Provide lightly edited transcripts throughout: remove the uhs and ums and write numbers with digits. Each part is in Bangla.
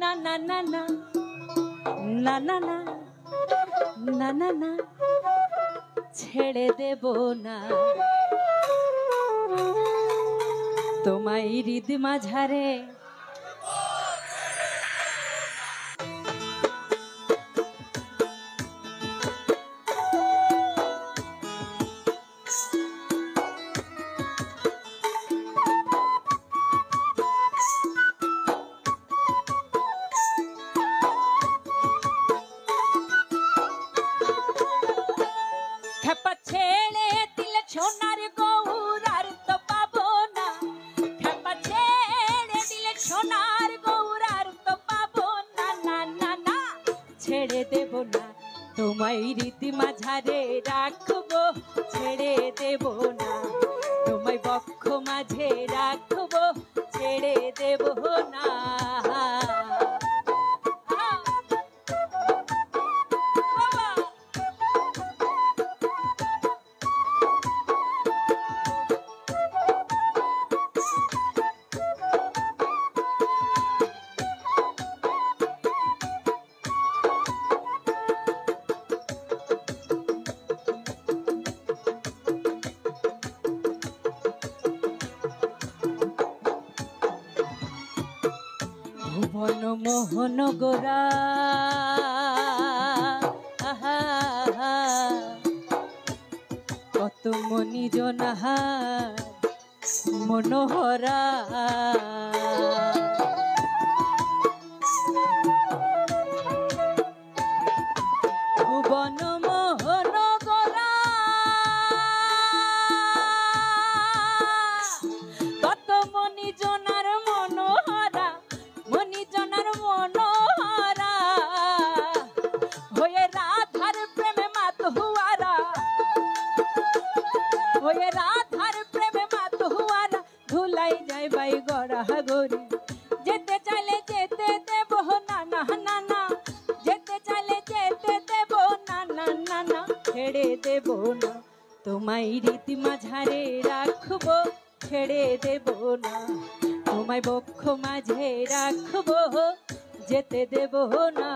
না না না না না না না না না না ছেড়ে দেব না তোমায় হৃদ মাঝারে ছেড়ে দেব না তোমায় রীতি মাঝারে রাখবো ছেড়ে দেব না তোমায় বক্ষ মাঝে রাখবো ছেড়ে দেব না ভুবন মোহন গোরা কত মনি জনাহার মনোহরা ভুবন মোহন গোরা কত মনি জনার মনোহরা মনি জনার মনোহরা হয়ে রাধার প্রেমে মাতহুয়ারা হয়ে রাধার প্রেমে মাতহুয়ারা ধুলাই যায় বাই গড়া গরি যেতে চাইলে যেতে দেব না না না না যেতে চাইলে যেতে দেব না না না না ছেড়ে দেব না তোমায় রীতি মাঝারে রাখবো ছেড়ে দেব না তোমায় বক্ষ মাঝে রাখবো যেতে দেব না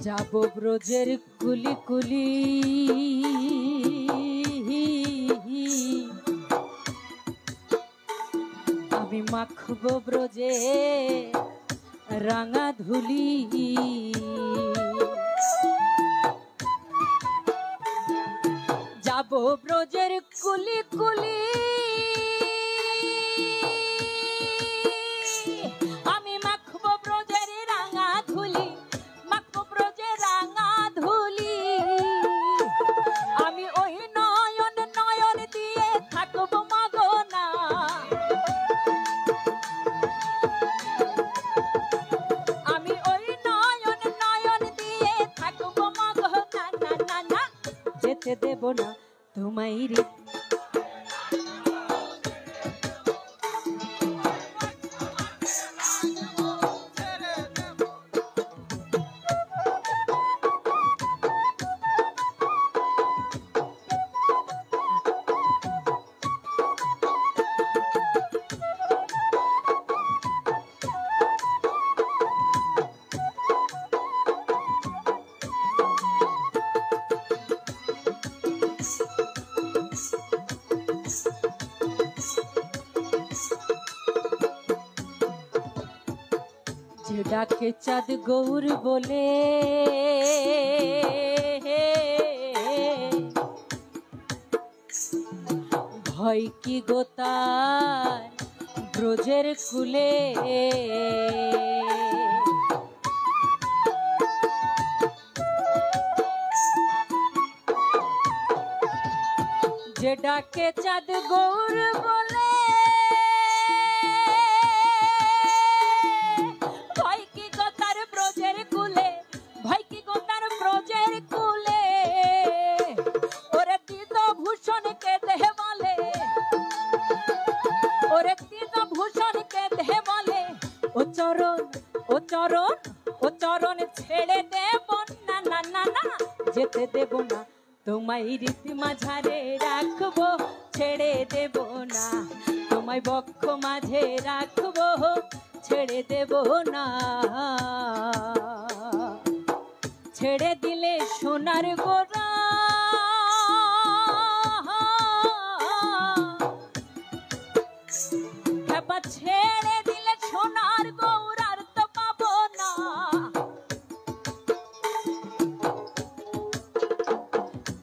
যাব ব্রজের কুলি কুলি আমি মাখব ব্রজে রাঙা ধুলি যাব ব্রজের কুলি কুলি আমি মাখব ব্রজের রাঙা ধুলি আমি ওই নয়ন নয়ন দিয়ে থাকবো মগনা আমি ওই নয়ন নয়ন দিয়ে থাকবো মগনা না না না যেতে দেব না তোমায় যে ডাকে চাঁদ গৌর বলে ভয় কি গোতার ব্রজের কুলে যে ডাকে চাঁদ গৌর বলে চরণ ও চরণ ও চরণ ছেড়ে দেব না না না না যেতে দেব না তোমায় রীতি মাঝারে রাখবো ছেড়ে দেব না তোমায় বক্ষ মাঝে রাখবো ছেড়ে দেব না ছেড়ে দিলে সোনার গোরা ছেড়ে দিলে সোনার গৌরার তো পাবো না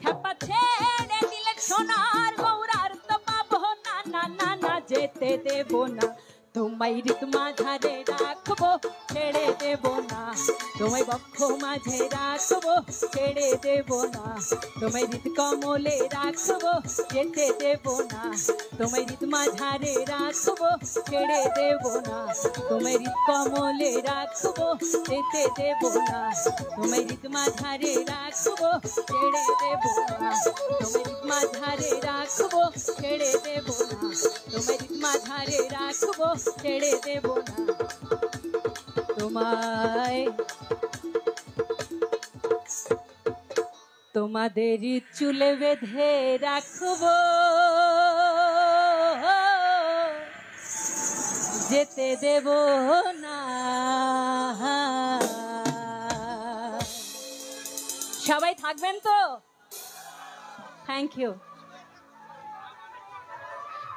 খেপা ছেড়ে দিলে সোনার গৌরার তো পাবো না না না না যেতে দেব না তোমায় রীত মাঝারে রাখবো ছেড়ে দেব না তোমায় বক্ষ মাঝে রাখবো ছেড়ে দেব না তোমায় রীত কমলে রাখবো যেতে দেব না তোমায় রীত মাঝারে রাখবো ছেড়ে দেব না তোমায় রীত কমলে রাখবো যেতে দেব না তোমায় রীত মাঝারে রাখবো ছেড়ে দেব না তোমায় রীত মাঝারে রাখবো ছেড়ে দেব না তোমায় রীত মাঝারে রাখবো ছেড়ে দেব না তোমায় তোমাদের চুলে বেঁধে রাখবো যেতে দেব না সবাই থাকবেন তো থ্যাংক ইউ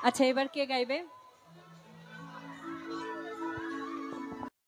আচ্ছা এবার কে গাইবে